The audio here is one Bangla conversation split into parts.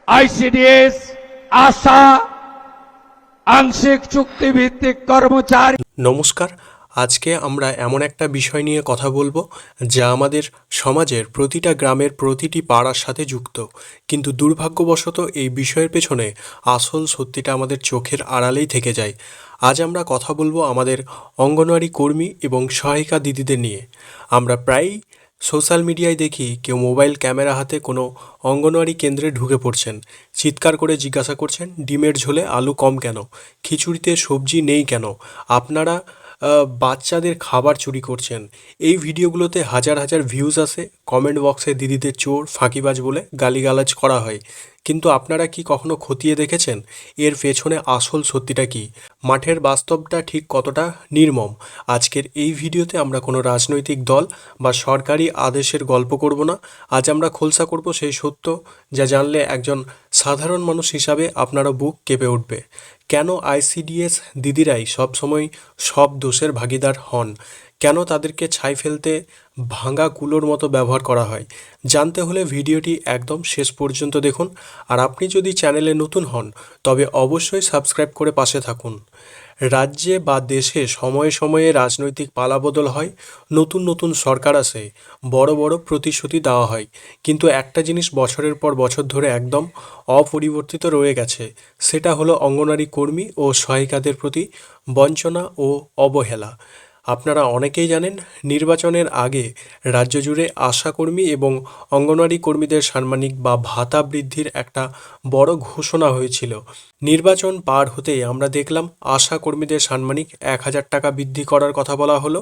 আইসিডিএস, আশা, আংশিক চুক্তিভিত্তিক কর্মচারী। নমস্কার। আজকে আমরা এমন একটা বিষয় নিয়ে কথা বলবো যা আমাদের সমাজের প্রতিটা গ্রামের প্রতিটি পাড়ার সাথে যুক্ত, কিন্তু দুর্ভাগ্যবশত এই বিষয়ের পেছনে আসল সত্যিটা আমাদের চোখের আড়ালেই থেকে যায়। আজ আমরা কথা বলবো আমাদের অঙ্গনওয়াড়ি কর্মী এবং সহায়িকা দিদিদের নিয়ে। আমরা প্রায়ই সোশ্যাল মিডিয়ায় দেখি কেউ মোবাইল ক্যামেরা হাতে কোনো অঙ্গনওয়াড়ি কেন্দ্রে ঢুকে পড়ছেন, চিৎকার করে জিজ্ঞাসা করছেন ডিমের ঝোলে আলু কম কেন, খিচুড়িতে সবজি নেই কেন, আপনারা বাচ্চাদের খাবার চুরি করছেন। এই ভিডিওগুলোতে হাজার হাজার ভিউজ আসে, কমেন্ট বক্সে দিদিদের চোর, ফাঁকিবাজ বলে গালিগালাজ করা হয়। কিন্তু আপনারা কি কখনো খতিয়ে দেখেছেন এর পেছনে আসল সত্যিটা কি? মাঠের বাস্তবটা ঠিক কতটা নির্মম? আজকের এই ভিডিওতে আমরা কোনো রাজনৈতিক দল বা সরকারি আদেশের গল্প করব না। আজ আমরা খোলসা করব সেই সত্য যা জানলে একজন সাধারণ মানুষ হিসাবে আপনারও বুক কেঁপে উঠবে। কেন আইসিডিএস দিদিরাই সবসময় সব দোষের ভাগিদার হন? কেন তাদেরকে ছাই ফেলতে ভাঙা কুলোর মতো ব্যবহার করা হয়? জানতে হলে ভিডিওটি একদম শেষ পর্যন্ত দেখুন। আর আপনি যদি চ্যানেলে নতুন হন তবে অবশ্যই সাবস্ক্রাইব করে পাশে থাকুন। রাজ্যে বা দেশে সময়ে সময়ে রাজনৈতিক পালাবদল হয়, নতুন নতুন সরকার আসে, বড় বড় প্রতিশ্রুতি দেওয়া হয়, কিন্তু একটা জিনিস বছরের পর বছর ধরে একদম অপরিবর্তিত রয়ে গেছে, সেটা হলো অঙ্গনওয়াড়ি কর্মী ও সহায়িকাদের প্রতি বঞ্চনা ও অবহেলা। আপনারা অনেকেই জানেন, নির্বাচনের আগে রাজ্য জুড়ে আশাকর্মী এবং অঙ্গনওয়াড়ি কর্মীদের সাম্মানিক বা ভাতা বৃদ্ধির একটা বড় ঘোষণা হয়েছিল। নির্বাচন পার হতেই আমরা দেখলাম আশা কর্মীদের সাম্মানিক 1,000 টাকা বৃদ্ধি করার কথা বলা হলো,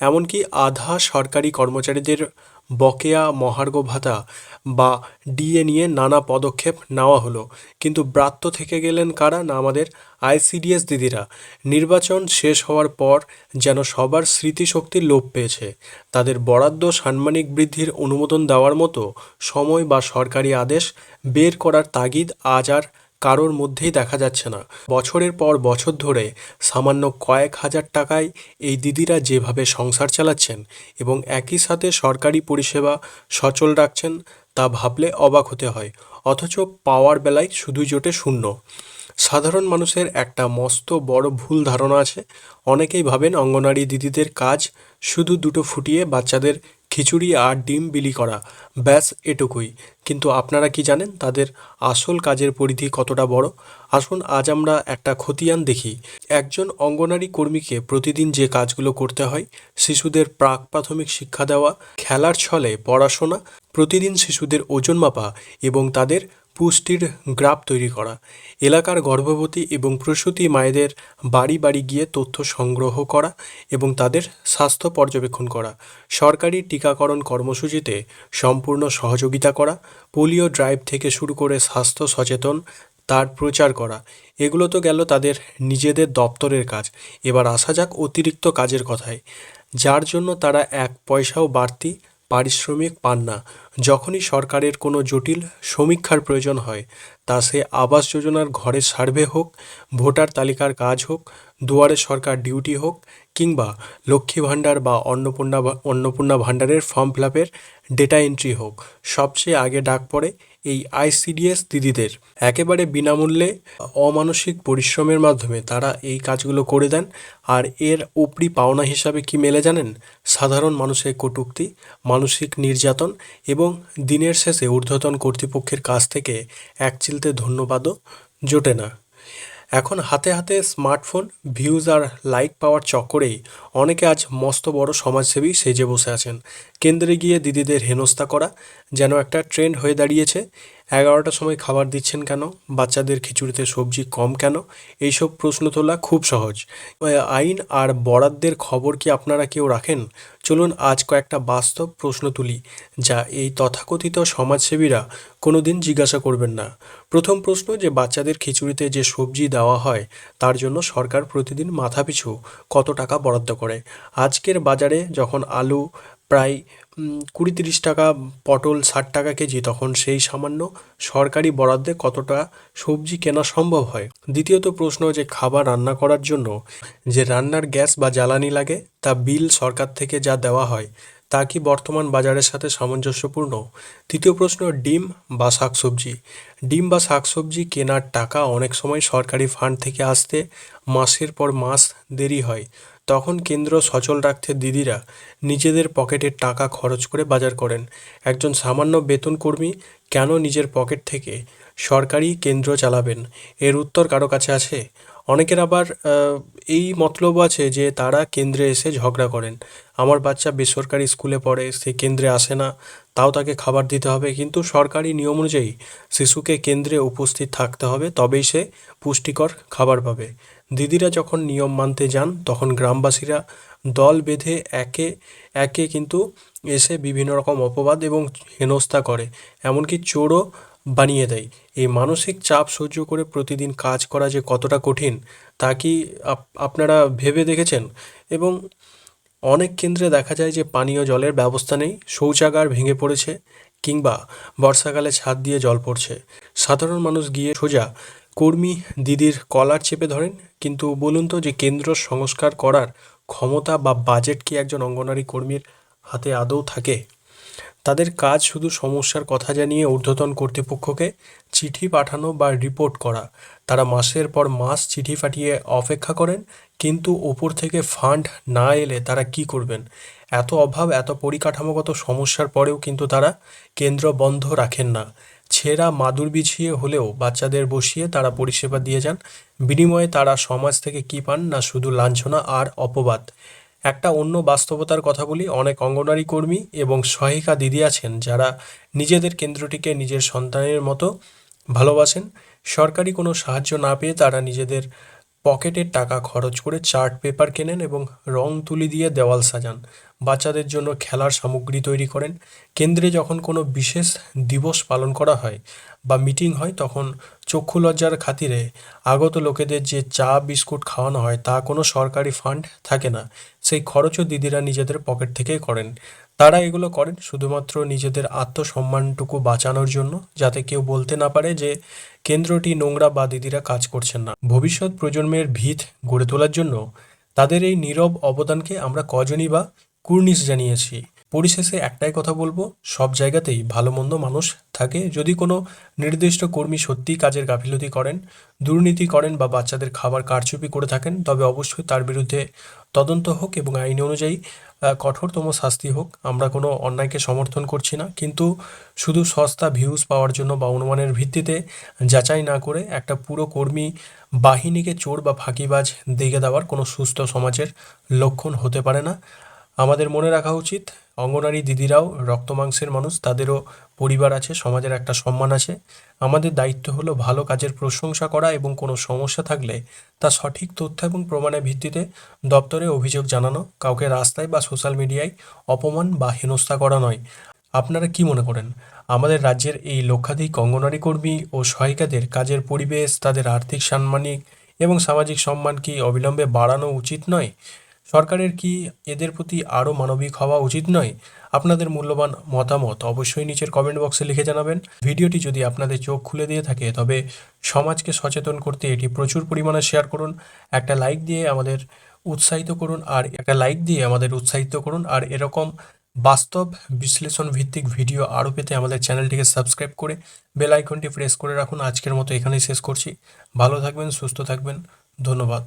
এমনকি আধা সরকারি কর্মচারীদের বকেয়া মহার্ঘ ভাতা বা ডিএ নিয়ে নানা পদক্ষেপ নেওয়া হলো। কিন্তু ব্রাত্য থেকে গেলেন কারা? না, আমাদের আইসিডিএস দিদিরা। নির্বাচন শেষ হওয়ার পর যেন সবার স্মৃতিশক্তির লোপ পেয়েছে। তাদের বরাদ্দ সাম্মানিক বৃদ্ধির অনুমোদন দেওয়ার মতো সময় বা সরকারি আদেশ বের করার তাগিদ আজ আর কারোর মধ্যেই দেখা যাচ্ছে না। বছরের পর বছর ধরে সামান্য কয়েক হাজার টাকায় এই দিদিরা যেভাবে সংসার চালাচ্ছেন এবং একই সাথে সরকারি পরিষেবা সচল রাখছেন, তা ভাবলে অবাক হতে হয়। অথচ পাওয়ার বেলায় শুধুই জোটে শূন্য। সাধারণ মানুষের একটা মস্ত বড় ভুল ধারণা আছে। অনেকেই ভাবেন অঙ্গনওয়াড়ি দিদিদের কাজ শুধু দুটো ফুটিয়ে বাচ্চাদের খিচুড়ি আর ডিম বিলি করা, ব্যাস এটুকুই। কিন্তু আপনারা কি জানেন তাদের আসল কাজের পরিধি কতটা বড়? আসুন আজ আমরা একটা খতিয়ান দেখি। একজন অঙ্গনওয়াড়ি কর্মীকে প্রতিদিন যে কাজগুলো করতে হয়: শিশুদের প্রাক প্রাথমিক শিক্ষা দেওয়া, খেলার ছলে পড়াশোনা, প্রতিদিন শিশুদের ওজন মাপা এবং তাদের পুষ্টির গ্রাফ তৈরি করা, এলাকার গর্ভবতী এবং প্রসূতি মায়েদের বাড়ি বাড়ি গিয়ে তথ্য সংগ্রহ করা এবং তাদের স্বাস্থ্য পর্যবেক্ষণ করা, সরকারি টিকাকরণ কর্মসূচিতে সম্পূর্ণ সহযোগিতা করা, পোলিও ড্রাইভ থেকে শুরু করে স্বাস্থ্য সচেতন তার প্রচার করা। এগুলো তো গেল তাদের নিজেদের দপ্তরের কাজ। এবার আসা যাক অতিরিক্ত কাজের কথায়, যার জন্য তারা এক পয়সাও বাড়তি পারিশ্রমিক পান না। যখনই সরকারের কোনো জটিল সমীক্ষার প্রয়োজন হয়, তা সে আবাস যোজনার ঘরের সার্ভে হোক, ভোটার তালিকার কাজ হোক, দুয়ারে সরকার ডিউটি হোক, কিংবা লক্ষ্মী ভাণ্ডার বা অন্নপূর্ণা ভাণ্ডারের ফর্ম ফিল আপের ডেটা এন্ট্রি হোক, সবচেয়ে আগে ডাক পড়ে এই আইসিডিএস দিদিদের। একেবারে বিনামূল্যে অমানসিক পরিশ্রমের মাধ্যমে তারা এই কাজগুলো করে দেন। আর এর উপরি পাওনা হিসাবে কি মেলে জানেন? সাধারণ মানুষের কটূক্তি, মানসিক নির্যাতন এবং দিনের শেষে ঊর্ধ্বতন কর্তৃপক্ষের কাছ থেকে এক চিলতে ধন্যবাদও জোটে না। এখন হাতে হাতে স্মার্টফোন, ভিউজ আর লাইক পাওয়ার চক্করেই অনেকে আজ মস্ত বড় সমাজসেবী সেজে বসে আছেন। কেন্দ্রে গিয়ে দিদিদের হেনস্থা করা যেন একটা ট্রেন্ড হয়ে দাঁড়িয়েছে। 11টার সময় খাবার দিচ্ছেন কেন, বাচ্চাদের খিচুড়িতে সবজি কম কেন, এইসব প্রশ্ন তোলা খুব সহজ। আইন আর বরাদ্দের খবর কি আপনারা কেউ রাখেন? চলুন আজ কয়েকটা বাস্তব প্রশ্ন তুলি, যা এই তথাকথিত সমাজসেবীরা কোনোদিন জিজ্ঞাসা করবেন না। প্রথম প্রশ্ন, যে বাচ্চাদের খিচুড়িতে যে সবজি দেওয়া হয় তার জন্য সরকার প্রতিদিন মাথাপিছু কত টাকা বরাদ্দ করে? আজকের বাজারে যখন আলু প্রায় 20-30 টাকা, পটল 60 টাকা কেজি, তখন সেই সামান্য সরকারি বরাদ্দে কতটা সবজি কেনা সম্ভব হয়? দ্বিতীয়ত প্রশ্ন, যে খাবার রান্না করার জন্য যে রান্নার গ্যাস বা জ্বালানি লাগে, তা বিল সরকার থেকে যা দেওয়া হয় তা কি বর্তমান বাজারের সাথে সামঞ্জস্যপূর্ণ? তৃতীয় প্রশ্ন, ডিম বা শাকসবজি। ডিম বা শাকসবজি কেনার টাকা অনেক সময় সরকারি ফান্ড থেকে আসতে মাসের পর মাস দেরি হয়। তখন কেন্দ্র সচল রাখতে দিদিরা নিজেদের পকেটের টাকা খরচ করে বাজার করেন। একজন সামান্য বেতন কর্মী কেন নিজের পকেট থেকে সরকারি কেন্দ্র চালাবেন? এর উত্তর কারো কাছে আছে? অনেকের আবার এই মতলব আছে যে তারা কেন্দ্রে এসে ঝগড়া করেন। আমার বাচ্চা বেসরকারি স্কুলে পড়ে, সে কেন্দ্রে আসে না, তাও তাকে খাবার দিতে হবে, কিন্তু সরকারি নিয়ম অনুযায়ী শিশুকে কেন্দ্রে উপস্থিত থাকতে হবে, তবেই সে পুষ্টিকর খাবার পাবে। দিদিরা যখন নিয়ম মানতে যান তখন গ্রামবাসীরা দল বেঁধে একে একে কিন্তু এসে বিভিন্ন রকম অপবাদ এবং হেনস্থা করে, এমনকি চোরও বানিয়ে দেয়। এই মানসিক চাপ সহ্য করে প্রতিদিন কাজ করা যে কতটা কঠিন তা কি আপনারা ভেবে দেখেছেন? এবং অনেক কেন্দ্রে দেখা যায় যে পানীয় জলের ব্যবস্থা নেই, শৌচাগার ভেঙে পড়েছে, কিংবা বর্ষাকালে ছাদ দিয়ে জল পড়ছে। সাধারণ মানুষ গিয়ে সোজা কর্মী দিদির কলার চেপে ধরেন। কিন্তু বলুন তো, যে কেন্দ্র সংস্কার করার ক্ষমতা বা বাজেট কি একজন অঙ্গনওয়াড়ি কর্মীর হাতে আদৌ থাকে? তাদের কাজ শুধু সমস্যার কথা জানিয়ে ঊর্ধ্বতন কর্তৃপক্ষকে চিঠি পাঠানো বা রিপোর্ট করা। তারা মাসের পর মাস চিঠি পাঠিয়ে অপেক্ষা করেন, কিন্তু ওপর থেকে ফান্ড না এলে তারা কি করবেন? এত অভাব, এত পরিকাঠামোগত সমস্যার পরেও কিন্তু তারা কেন্দ্র বন্ধ রাখেন না। ছেঁড়া মাদুর বিছিয়ে হলেও বাচ্চাদের বসিয়ে তারা পরিষেবা দিয়ে যান। বিনিময়ে তারা সমাজ থেকে কী পান? না শুধু লাঞ্ছনা আর অপবাদ। একটা অন্য বাস্তবতার কথা বলি, অনেক অঙ্গনওয়াড়ি কর্মী এবং সহায়িকা দিদি আছেন যারা নিজেদের কেন্দ্রটিকে নিজের সন্তানের মতো ভালোবাসেন। সরকারি কোনো সাহায্য না পেয়ে তারা নিজেদের পকেটের টাকা খরচ করে চার্ট পেপার কেনেন এবং রং তুলি দিয়ে দেওয়াল সাজান, বাচ্চাদের জন্য খেলার সামগ্রী তৈরি করেন। কেন্দ্রে যখন কোনো বিশেষ দিবস পালন করা হয় বা মিটিং হয়, তখন চক্ষু লজ্জার খাতিরে আগত লোকেদের যে চা বিস্কুট খাওয়ানো হয় তা কোনো সরকারি ফান্ড থাকে না। সেই খরচও দিদিরা নিজেদের পকেট থেকেই করেন। তারা এগুলো করেন শুধুমাত্র নিজেদের আত্মসম্মানটুকু বাঁচানোর জন্য, যাতে কেউ বলতে না পারে যে কেন্দ্রটি নোংরা বা দিদিরা কাজ করছেন না। ভবিষ্যৎ প্রজন্মের ভিত গড়ে তোলার জন্য তাদের এই নীরব অবদানকে আমরা কজনই বা কুর্নিশ জানিয়েছি। পরিশেষে একটাই কথা বলবো, সব জায়গাতেই ভালো মন্দ মানুষ থাকে। যদি কোনো নির্দিষ্ট কর্মী সত্যিই কাজের গাফিলতি করেন, দুর্নীতি করেন বা বাচ্চাদের খাবার কারচুপি করে থাকেন, তবে অবশ্যই তার বিরুদ্ধে তদন্ত হোক এবং আইন অনুযায়ী কঠোরতম শাস্তি হোক। আমরা কোনো অন্যায়কে সমর্থন করছি না, কিন্তু শুধু সস্তা ভিউজ পাওয়ার জন্য বা অনুমানের ভিত্তিতে যাচাই না করে একটা পুরো কর্মী বাহিনীকে চোর বা ফাঁকিবাজ দেখে দেওয়ার কোনো সুস্থ সমাজের লক্ষণ হতে পারে না। আমাদের মনে রাখা উচিত, অঙ্গনারী দিদিরাও রক্ত মাংসের মানুষ, তাদেরও পরিবার আছে, সমাজের একটা সম্মান আছে। আমাদের দায়িত্ব হলো ভালো কাজের প্রশংসা করা এবং কোনো সমস্যা থাকলে তা সঠিক তথ্য এবং প্রমাণের ভিত্তিতে দপ্তরে অভিযোগ জানানো, কাউকে রাস্তায় বা সোশ্যাল মিডিয়ায় অপমান বা হেনস্থা করা নয়। আপনারা কি মনে করেন, আমাদের রাজ্যের এই লক্ষাধিক অঙ্গনওয়াড়ি কর্মী ও সহায়িকাদের কাজের পরিবেশ, তাদের আর্থিক সাম্মানিক এবং সামাজিক সম্মান কি অবিলম্বে বাড়ানো উচিত নয়? সরকারের কি এদের প্রতি আরও মানবিক হওয়া উচিত নয়? আপনাদের মূল্যবান মতামত অবশ্যই নিচের কমেন্ট বক্সে লিখে জানাবেন। ভিডিওটি যদি আপনাদের চোখ খুলে দিয়ে থাকে, তবে সমাজকে সচেতন করতে এটি প্রচুর পরিমাণে শেয়ার করুন। একটা লাইক দিয়ে আমাদের উৎসাহিত করুন আর এরকম বাস্তব বিশ্লেষণ ভিত্তিক ভিডিও আরও পেতে আমাদের চ্যানেলটিকে সাবস্ক্রাইব করে বেল আইকনটি প্রেস করে রাখুন। আজকের মতো এখানেই শেষ করছি। ভালো থাকবেন, সুস্থ থাকবেন, ধন্যবাদ।